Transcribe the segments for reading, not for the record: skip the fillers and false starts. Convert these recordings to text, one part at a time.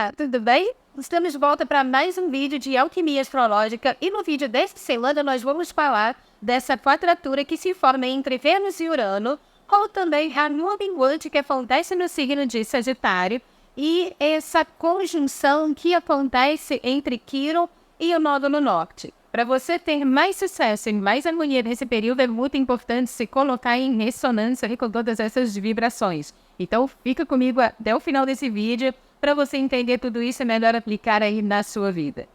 Olá, tudo bem? Estamos de volta para mais um vídeo de alquimia astrológica e no vídeo desta semana nós vamos falar dessa quadratura que se forma entre Vênus e Urano, como também a lua minguante que acontece no signo de Sagitário e essa conjunção que acontece entre Quirón e o Nódulo Norte. Para você ter mais sucesso e mais harmonia nesse período, é muito importante se colocar em ressonância com todas essas vibrações. Então, fica comigo até o final desse vídeo para você entender tudo isso e melhor aplicar aí na sua vida.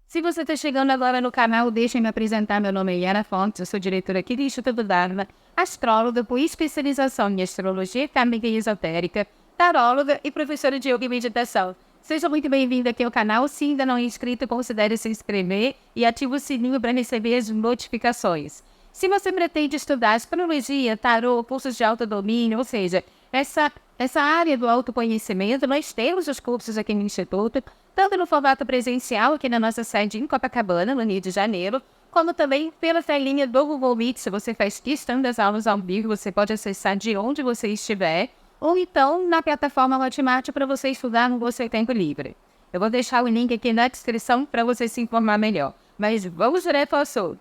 Se você está chegando agora no canal, deixa eu me apresentar. Meu nome é Yara Fontes, eu sou diretora aqui do Instituto Dharma, astróloga com especialização em astrologia kármica e esotérica, taróloga e professora de yoga e meditação. Seja muito bem-vindo aqui ao canal. Se ainda não é inscrito, considere se inscrever e ative o sininho para receber as notificações. Se você pretende estudar astrologia, tarô, cursos de autodomínio, ou seja, essa área do autoconhecimento, nós temos os cursos aqui no Instituto, tanto no formato presencial, aqui na nossa sede em Copacabana, no Rio de Janeiro, como também pela telinha do Google Meet. Se você faz questão das aulas ao vivo, você pode acessar de onde você estiver, ou então na plataforma Hotmart para você estudar no seu tempo livre. Eu vou deixar o link aqui na descrição para você se informar melhor. Mas vamos direto ao assunto.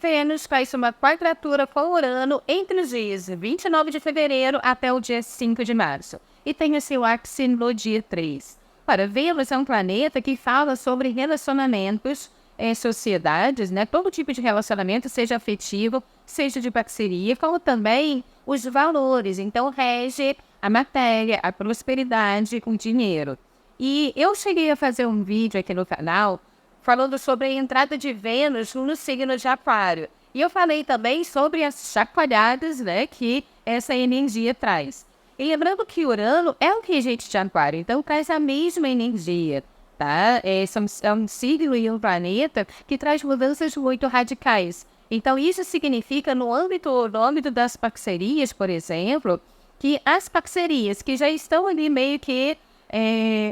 Vênus faz uma quadratura com Urano entre os dias 29 de fevereiro até o dia 5 de março. E tem esse ápice no dia 3. Ora, Vênus é um planeta que fala sobre relacionamentos, sociedades, né? Todo tipo de relacionamento, seja afetivo, seja de parceria, como também os valores. Então, rege a matéria, a prosperidade, o dinheiro. E eu cheguei a fazer um vídeo aqui no canal falando sobre a entrada de Vênus no signo de Aquário. E eu falei também sobre as chacoalhadas, né, que essa energia traz. E lembrando que Urano é um regente de Aquário, então traz a mesma energia, tá? É um signo e um planeta que traz mudanças muito radicais. Então isso significa, no âmbito das parcerias, por exemplo, que as parcerias que já estão ali meio que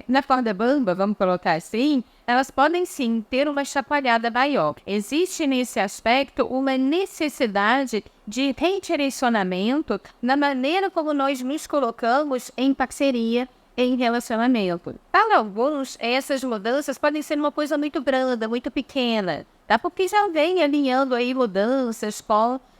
na corda bamba, vamos colocar assim, elas podem sim ter uma chacoalhada maior. Existe nesse aspecto uma necessidade de redirecionamento na maneira como nós nos colocamos em parceria, em relacionamento. Para alguns, essas mudanças podem ser uma coisa muito branda, muito pequena, tá? Porque já vem alinhando aí mudanças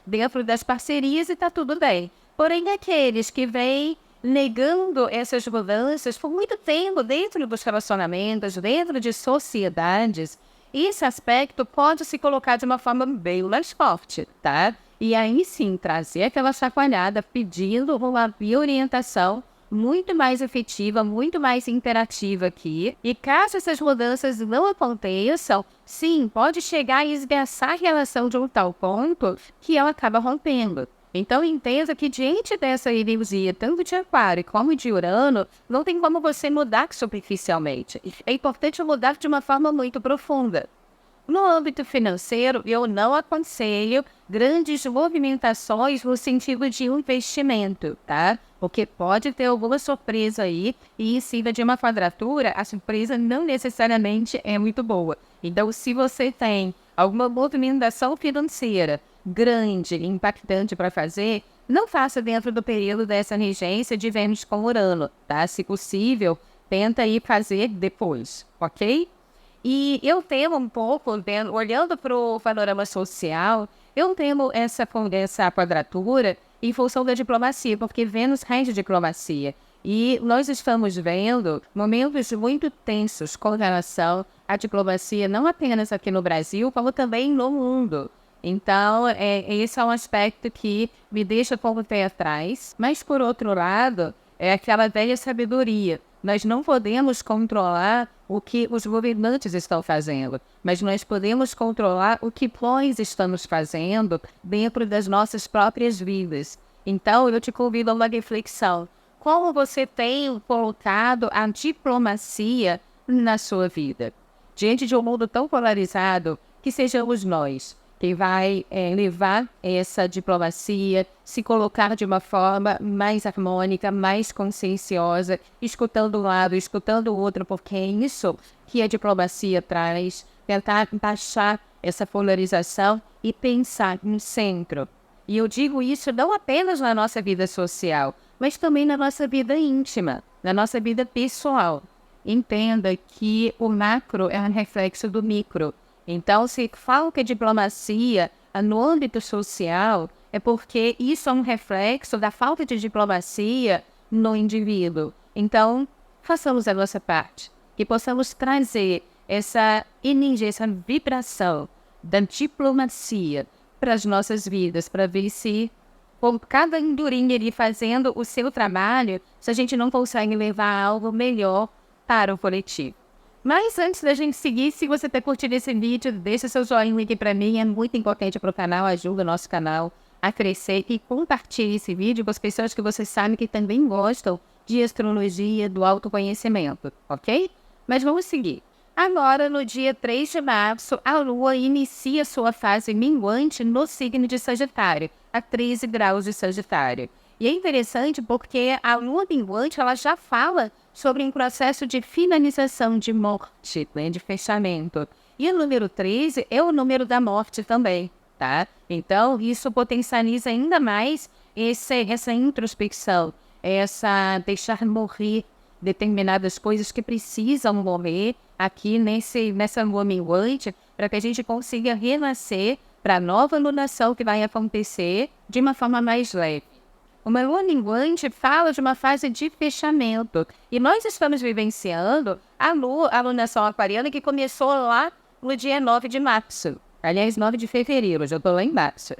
dentro das parcerias e tá tudo bem. Porém, aqueles que vêm negando essas mudanças por muito tempo dentro dos relacionamentos, dentro de sociedades, esse aspecto pode se colocar de uma forma bem mais forte, tá? E aí sim, trazer aquela chacoalhada pedindo uma orientação muito mais efetiva, muito mais interativa aqui. E caso essas mudanças não aconteçam, sim, pode chegar a esgaçar a relação de um tal ponto que ela acaba rompendo. Então, entenda que diante dessa energia, tanto de Aquário como de Urano, não tem como você mudar superficialmente. É importante mudar de uma forma muito profunda. No âmbito financeiro, eu não aconselho grandes movimentações no sentido de investimento, tá? Porque pode ter alguma surpresa aí e em cima de uma quadratura, a surpresa não necessariamente é muito boa. Então, se você tem alguma movimentação financeira grande, impactante para fazer, não faça dentro do período dessa regência de Vênus com Urano, tá? Se possível, tenta ir fazer depois, ok? E eu temo um pouco, olhando para o panorama social, eu temo essa quadratura em função da diplomacia, porque Vênus rege diplomacia. E nós estamos vendo momentos muito tensos com relação à diplomacia, não apenas aqui no Brasil, como também no mundo. Então, esse é um aspecto que me deixa com o pé atrás. Mas, por outro lado, é aquela velha sabedoria. Nós não podemos controlar o que os governantes estão fazendo, mas nós podemos controlar o que nós estamos fazendo dentro das nossas próprias vidas. Então, eu te convido a uma reflexão. Como você tem colocado a diplomacia na sua vida? Diante de um mundo tão polarizado, que sejamos nós que vai levar essa diplomacia, se colocar de uma forma mais harmônica, mais conscienciosa, escutando um lado, escutando o outro, porque é isso que a diplomacia traz, tentar baixar essa polarização e pensar no centro. E eu digo isso não apenas na nossa vida social, mas também na nossa vida íntima, na nossa vida pessoal. Entenda que o macro é um reflexo do micro. Então, se falta diplomacia no âmbito social, é porque isso é um reflexo da falta de diplomacia no indivíduo. Então, façamos a nossa parte, que possamos trazer essa energia, essa vibração da diplomacia para as nossas vidas, para ver se, com cada andorinha ali fazendo o seu trabalho, se a gente não consegue levar algo melhor para o coletivo. Mas antes da gente seguir, se você está curtindo esse vídeo, deixa seu joinha aqui para mim, é muito importante para o canal, ajuda o nosso canal a crescer, e compartilhe esse vídeo com as pessoas que você sabe que também gostam de astrologia, do autoconhecimento, ok? Mas vamos seguir. Agora, no dia 3 de março, a Lua inicia sua fase minguante no signo de Sagitário, a 13 graus de Sagitário. E é interessante porque a Lua minguante ela já fala sobre um processo de finalização, de morte, né, de fechamento. E o número 13 é o número da morte também, tá? Então, isso potencializa ainda mais essa introspecção, essa deixar morrer determinadas coisas que precisam morrer aqui nessa lua minguante, para que a gente consiga renascer para a nova lunação que vai acontecer de uma forma mais leve. Uma lua minguante fala de uma fase de fechamento. E nós estamos vivenciando a lunação aquariana que começou lá no dia 9 de março. Aliás, 9 de fevereiro, já estou lá em março.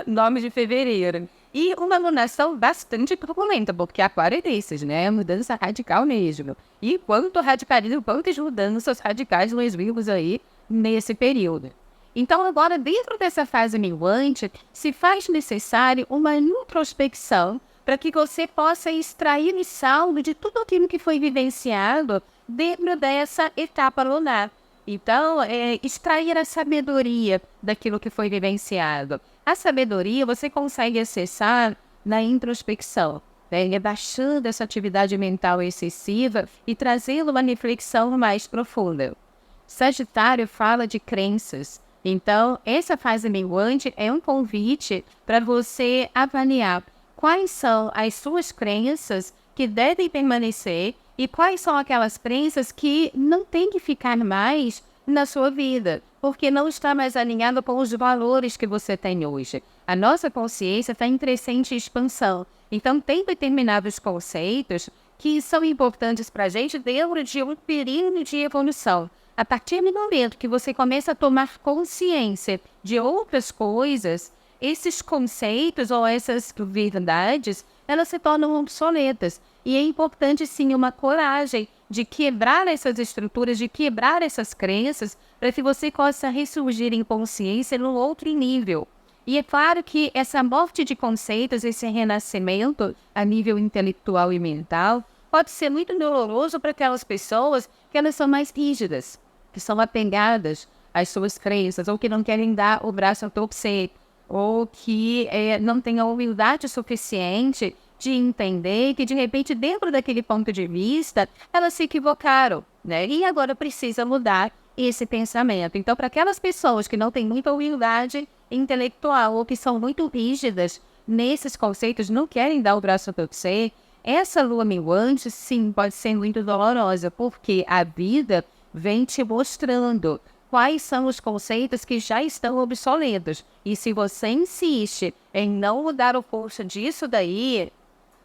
9 de fevereiro. E uma lunação bastante turbulenta, porque aquário é desses, né? Mudança radical mesmo. E quanto radicalismo, quantas mudanças radicais nós vimos aí nesse período. Então, agora, dentro dessa fase minguante, se faz necessário uma introspecção para que você possa extrair o saldo de tudo aquilo que foi vivenciado dentro dessa etapa lunar. Então, extrair a sabedoria daquilo que foi vivenciado. A sabedoria você consegue acessar na introspecção, né? Baixando essa atividade mental excessiva e trazendo uma reflexão mais profunda. Sagitário fala de crenças. Então, essa fase minguante é um convite para você avaliar quais são as suas crenças que devem permanecer e quais são aquelas crenças que não têm que ficar mais na sua vida, porque não está mais alinhado com os valores que você tem hoje. A nossa consciência está em crescente expansão. Então, tem determinados conceitos que são importantes para a gente dentro de um período de evolução. A partir do momento que você começa a tomar consciência de outras coisas, esses conceitos ou essas verdades, elas se tornam obsoletas. E é importante, sim, uma coragem de quebrar essas estruturas, de quebrar essas crenças, para que você possa ressurgir em consciência num outro nível. E é claro que essa morte de conceitos, esse renascimento a nível intelectual e mental, pode ser muito doloroso para aquelas pessoas que elas são mais rígidas, que são apegadas às suas crenças, ou que não querem dar o braço a torcer, ou que não têm a humildade suficiente de entender que, de repente, dentro daquele ponto de vista, elas se equivocaram, né? E agora precisa mudar esse pensamento. Então, para aquelas pessoas que não têm muita humildade intelectual ou que são muito rígidas nesses conceitos, não querem dar o braço a torcer, essa lua minguante, sim, pode ser muito dolorosa, porque a vida vem te mostrando quais são os conceitos que já estão obsoletos. E se você insiste em não mudar o curso disso daí,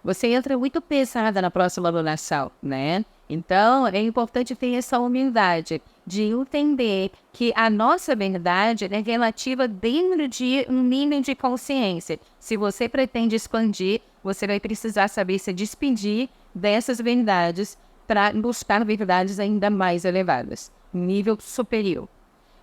você entra muito pesada na próxima lunação, né? Então, é importante ter essa humildade de entender que a nossa verdade é relativa dentro de um nível de consciência. Se você pretende expandir, você vai precisar saber se despedir dessas verdades para buscar verdades ainda mais elevadas, nível superior.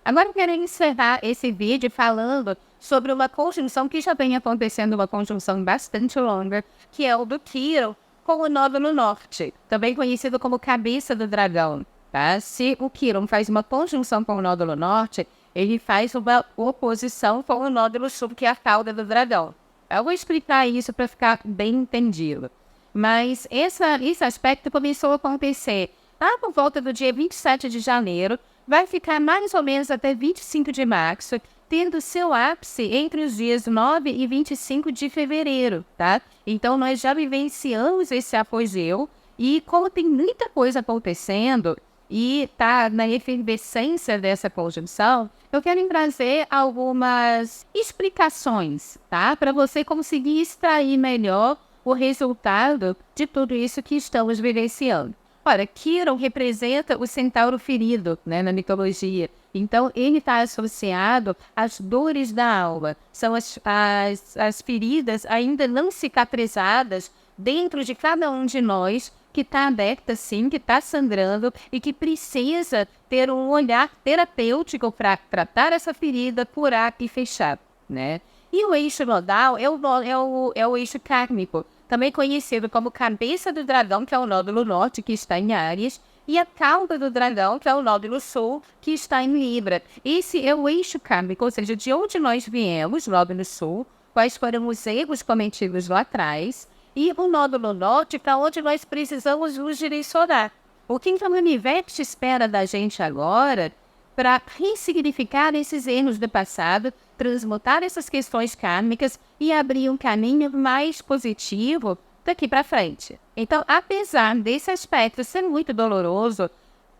Agora eu quero encerrar esse vídeo falando sobre uma conjunção que já vem acontecendo, uma conjunção bastante longa, que é o do Quirón com o nódulo norte, também conhecido como cabeça do dragão. Tá? Se o Quirón faz uma conjunção com o nódulo norte, ele faz uma oposição com o nódulo sul, que é a cauda do dragão. Eu vou explicar isso para ficar bem entendido. Mas esse aspecto começou a acontecer lá por volta do dia 27 de janeiro, vai ficar mais ou menos até 25 de março, tendo seu ápice entre os dias 9 e 25 de fevereiro, tá? Então, nós já vivenciamos esse apogeu e como tem muita coisa acontecendo e tá na efervescência dessa conjunção, eu quero trazer algumas explicações, tá? Para você conseguir extrair melhor o resultado de tudo isso que estamos vivenciando. Ora, Quiron representa o centauro ferido, né, na mitologia. Então, ele está associado às dores da alma. São as feridas ainda não cicatrizadas dentro de cada um de nós, que está aberta, sim, que está sangrando e que precisa ter um olhar terapêutico para tratar essa ferida, curar e fechar, né? E o eixo nodal é o eixo kármico, também conhecido como cabeça do dragão, que é o nódulo norte, que está em Áries, e a cauda do dragão, que é o nódulo sul, que está em Libra. Esse é o eixo kármico, ou seja, de onde nós viemos, nódulo sul, quais foram os erros cometidos lá atrás, e o nódulo norte, para onde nós precisamos nos direcionar. O que então o universo espera da gente agora para ressignificar esses erros do passado, transmutar essas questões kármicas e abrir um caminho mais positivo daqui para frente. Então, apesar desse aspecto ser muito doloroso,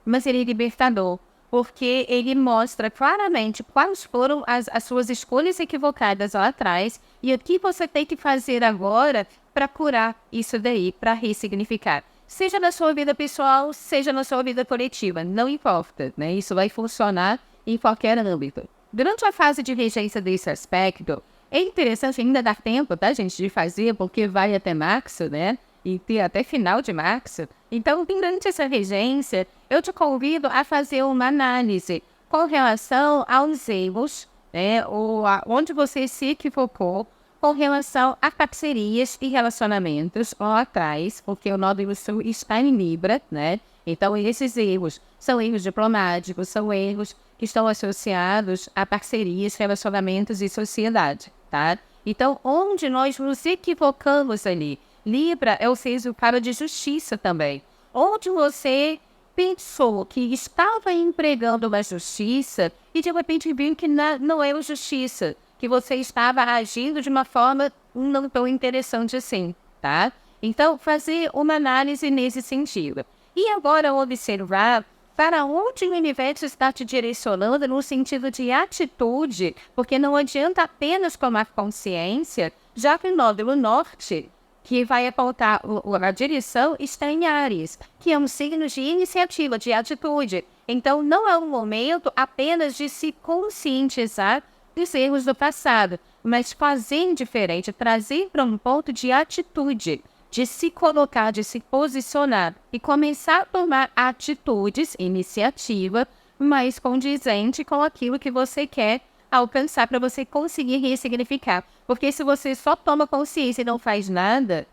mas ele é libertador, porque ele mostra claramente quais foram as suas escolhas equivocadas lá atrás e o que você tem que fazer agora para curar isso daí, para ressignificar. Seja na sua vida pessoal, seja na sua vida coletiva, não importa, né? Isso vai funcionar em qualquer âmbito. Durante a fase de regência desse aspecto, é interessante, ainda dar tempo, tá, gente, de fazer, porque vai até março, né? E ter até final de março. Então, durante essa regência, eu te convido a fazer uma análise com relação aos erros, né? Ou onde você se equivocou com relação a parcerias e relacionamentos lá atrás, porque o nódulo sul está em Libra, né? Então, esses erros são erros diplomáticos, são erros que estão associados a parcerias, relacionamentos e sociedade, tá? Então, onde nós nos equivocamos ali? Libra é o signo para de justiça também. Onde você pensou que estava empregando uma justiça e de repente viu que não é uma justiça, que você estava agindo de uma forma não tão interessante assim, tá? Então, fazer uma análise nesse sentido. E agora observar para onde o universo está te direcionando no sentido de atitude, porque não adianta apenas tomar consciência, já que o nódulo norte, que vai apontar a direção, está em Áries, que é um signo de iniciativa, de atitude. Então, não é um momento apenas de se conscientizar dos erros do passado, mas fazer diferente, trazer para um ponto de atitude, de se colocar, de se posicionar e começar a tomar atitudes, iniciativa, mais condizente com aquilo que você quer alcançar para você conseguir ressignificar. Porque se você só toma consciência e não faz nada,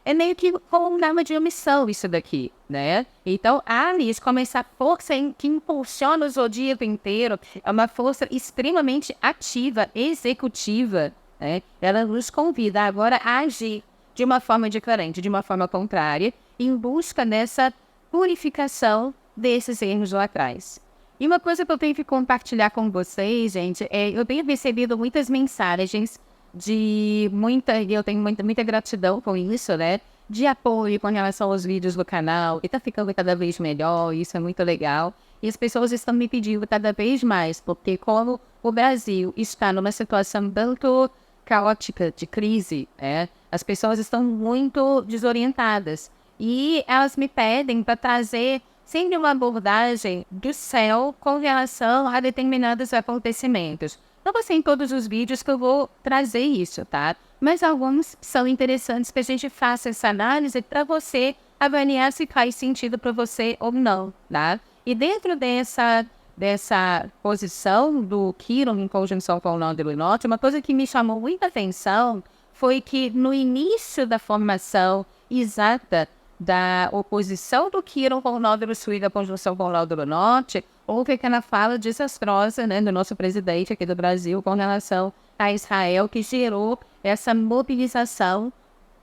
é meio que como uma arma de omissão isso daqui, né? Então, Áries, como essa força que impulsiona o zodíaco inteiro, é uma força extremamente ativa, executiva, né? Ela nos convida agora a agir de uma forma diferente, de uma forma contrária, em busca dessa purificação desses erros lá atrás. E uma coisa que eu tenho que compartilhar com vocês, gente, eu tenho recebido muitas mensagens eu tenho muita gratidão com isso, né? De apoio com relação aos vídeos do canal, que tá ficando cada vez melhor, isso é muito legal. E as pessoas estão me pedindo cada vez mais, porque como o Brasil está numa situação tanto caótica, de crise, né? As pessoas estão muito desorientadas. E elas me pedem para trazer sempre uma abordagem do céu com relação a determinados acontecimentos. Não vai ser em todos os vídeos que eu vou trazer isso, tá? Mas alguns são interessantes que a gente faça essa análise para você avaliar se faz sentido para você ou não, tá? E dentro dessa posição do Quiron em conjunção com o nódulo norte, uma coisa que me chamou muita atenção foi que no início da formação exata da oposição do Quiron com o nódulo sul e da conjunção com o nódulo norte, houve aquela fala desastrosa, né, do nosso presidente aqui do Brasil com relação a Israel, que gerou essa mobilização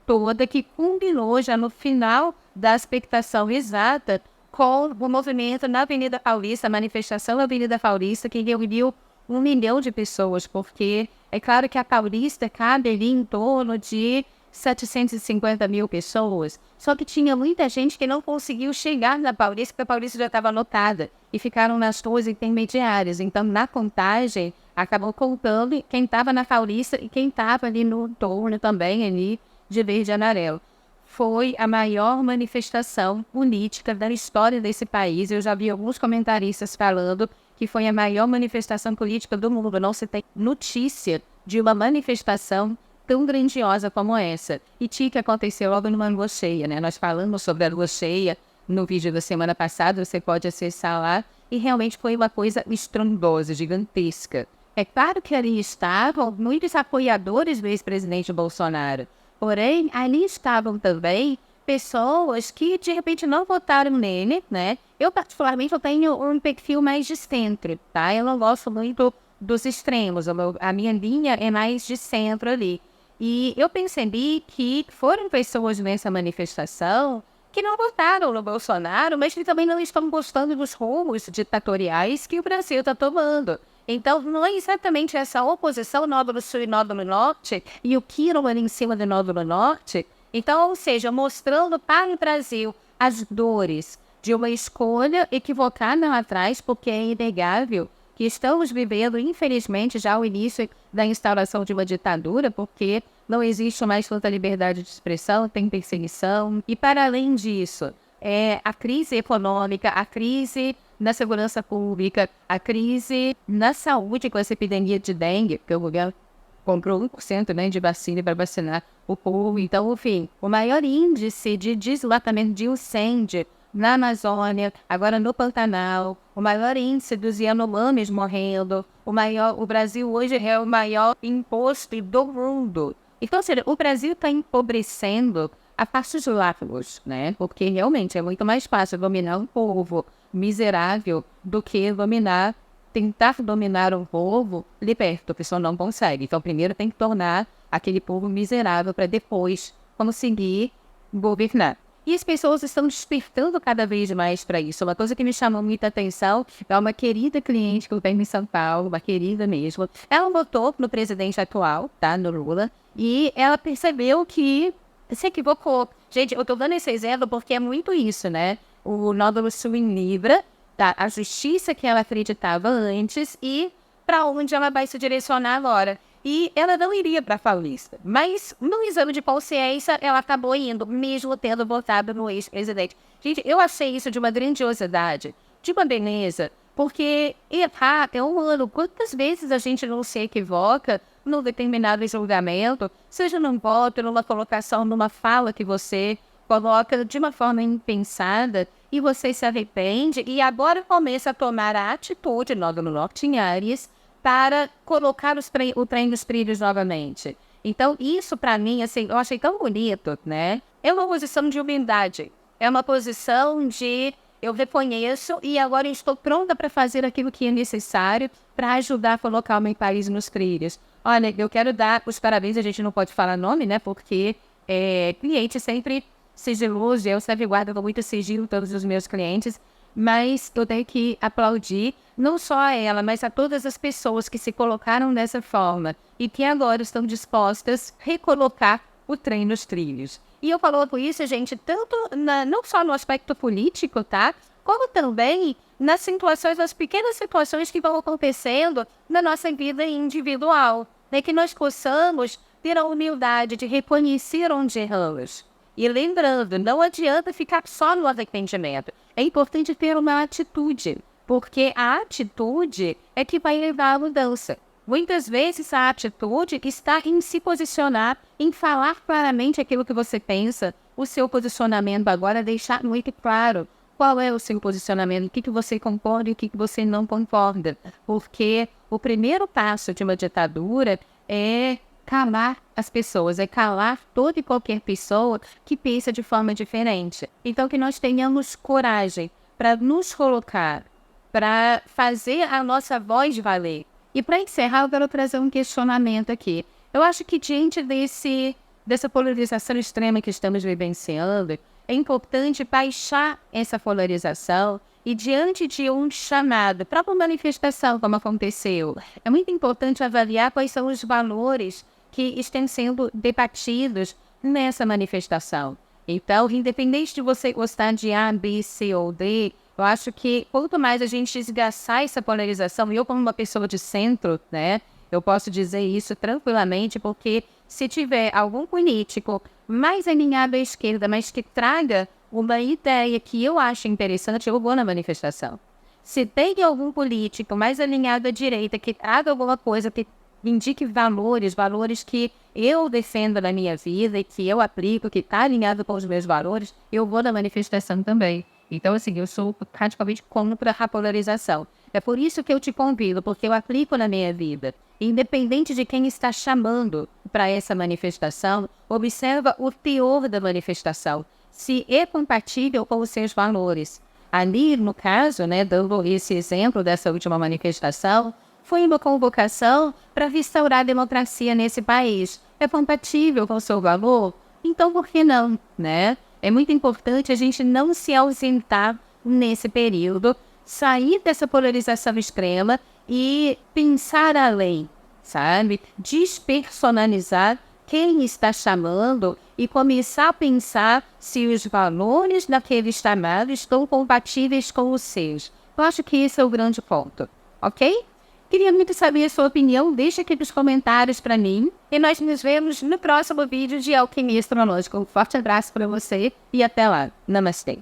toda que culminou já no final da expectação exata com o movimento na Avenida Paulista, a manifestação na Avenida Paulista, que reuniu 1 milhão de pessoas, porque é claro que a Paulista cabe ali em torno de 750 mil pessoas, só que tinha muita gente que não conseguiu chegar na Paulista, porque a Paulista já estava lotada, e ficaram nas ruas intermediárias. Então, na contagem, acabou contando quem estava na Paulista e quem estava ali no entorno também, ali de verde e amarelo. Foi a maior manifestação política da história desse país. Eu já vi alguns comentaristas falando que foi a maior manifestação política do mundo. Não se tem notícia de uma manifestação tão grandiosa como essa. E tinha que acontecer logo numa lua cheia, né? Nós falamos sobre a lua cheia no vídeo da semana passada, você pode acessar lá, e realmente foi uma coisa estrondosa, gigantesca. É claro que ali estavam muitos apoiadores do ex-presidente Bolsonaro, porém, ali estavam também pessoas que, de repente, não votaram nele, né? Eu, particularmente, eu tenho um perfil mais de centro, tá? Eu não gosto muito dos extremos, a minha linha é mais de centro ali. E eu percebi que foram pessoas nessa manifestação que não votaram no Bolsonaro, mas que também não estão gostando dos rumos ditatoriais que o Brasil está tomando. Então, não é exatamente essa oposição Nódulo Sul e Nódulo Norte, e o Quirón ali em cima do Nódulo Norte. Então, ou seja, mostrando para o Brasil as dores de uma escolha equivocada lá atrás, porque é inegável que estamos vivendo, infelizmente, já o início da instauração de uma ditadura, porque não existe mais tanta liberdade de expressão, tem perseguição. E, para além disso, a crise econômica, a crise na segurança pública, a crise na saúde com essa epidemia de dengue, porque o governo comprou 1%, né, de vacina para vacinar o povo. Então, enfim, o maior índice de deslatamento de incêndio na Amazônia, agora no Pantanal, o maior índice dos Yanomamis morrendo, o Brasil hoje é o maior imposto do mundo. Então, ou seja, o Brasil está empobrecendo a passos largos, né? Porque realmente é muito mais fácil dominar um povo miserável do que tentar dominar um povo liberto, a pessoa não consegue. Então, primeiro tem que tornar aquele povo miserável para depois conseguir governar. E as pessoas estão despertando cada vez mais para isso. Uma coisa que me chamou muita atenção é uma querida cliente que eu tenho em São Paulo, uma querida mesmo. Ela votou no presidente atual, tá, no Lula, e ela percebeu que se equivocou. Gente, eu tô dando esse exemplo porque é muito isso, né? O Nódulo Sul em Libra, tá? A justiça que ela acreditava antes e para onde ela vai se direcionar agora. E ela não iria para a Paulista, mas no exame de consciência ela acabou indo, mesmo tendo votado no ex-presidente. Gente, eu achei isso de uma grandiosidade, de uma beleza, porque errar é humano. Quantas vezes a gente não se equivoca num determinado julgamento, seja num voto, numa colocação, numa fala que você coloca de uma forma impensada e você se arrepende e agora começa a tomar a atitude, Nódulo Norte em Áries, para colocar o trem nos trilhos novamente. Então, isso para mim, assim, eu achei tão bonito, né? É uma posição de humildade. É uma posição de eu reconheço e agora estou pronta para fazer aquilo que é necessário para ajudar a colocar o meu país nos trilhos. Olha, eu quero dar os parabéns, a gente não pode falar nome, né? Porque cliente sempre sigiloso, eu sempre guardo com muito sigilo todos os meus clientes, mas eu tenho que aplaudir não só a ela, mas a todas as pessoas que se colocaram dessa forma e que agora estão dispostas a recolocar o trem nos trilhos. E eu coloco isso, gente, tanto não só no aspecto político, tá? Como também nas situações, nas pequenas situações que vão acontecendo na nossa vida individual, né? Que nós possamos ter a humildade de reconhecer onde erramos. E lembrando, não adianta ficar só no arrependimento. É importante ter uma atitude, porque a atitude é que vai levar à mudança. Muitas vezes a atitude está em se posicionar, em falar claramente aquilo que você pensa, o seu posicionamento agora, deixar muito claro qual é o seu posicionamento, o que você concorda e o que você não concorda. Porque o primeiro passo de uma ditadura é calar as pessoas, é calar toda e qualquer pessoa que pensa de forma diferente. Então, que nós tenhamos coragem para nos colocar, para fazer a nossa voz valer. E para encerrar, eu quero trazer um questionamento aqui. Eu acho que diante dessa polarização extrema que estamos vivenciando, é importante baixar essa polarização e diante de um chamado para uma manifestação como aconteceu, é muito importante avaliar quais são os valores que estão sendo debatidos nessa manifestação. Então, independente de você gostar de A, B, C ou D, eu acho que quanto mais a gente esgaçar essa polarização, e eu como uma pessoa de centro, né, eu posso dizer isso tranquilamente, porque se tiver algum político mais alinhado à esquerda, mas que traga uma ideia que eu acho interessante, eu vou na manifestação. Se tem algum político mais alinhado à direita, que traga alguma coisa que indique valores que eu defendo na minha vida e que eu aplico, que está alinhado com os meus valores, eu vou na manifestação também. Então, assim, eu sou praticamente contra a polarização. É por isso que eu te convido, porque eu aplico na minha vida. Independente de quem está chamando para essa manifestação, observa o teor da manifestação, se é compatível com os seus valores. Ali, no caso, né, dando esse exemplo dessa última manifestação, foi uma convocação para restaurar a democracia nesse país. É compatível com o seu valor? Então, por que não, né? É muito importante a gente não se ausentar nesse período, sair dessa polarização extrema e pensar além, sabe? Despersonalizar quem está chamando e começar a pensar se os valores daquele chamado estão compatíveis com os seus. Eu acho que esse é o grande ponto, ok? Queria muito saber a sua opinião, deixa aqui nos comentários para mim. E nós nos vemos no próximo vídeo de Alquimia Astrológica. Um forte abraço para você e até lá. Namastê.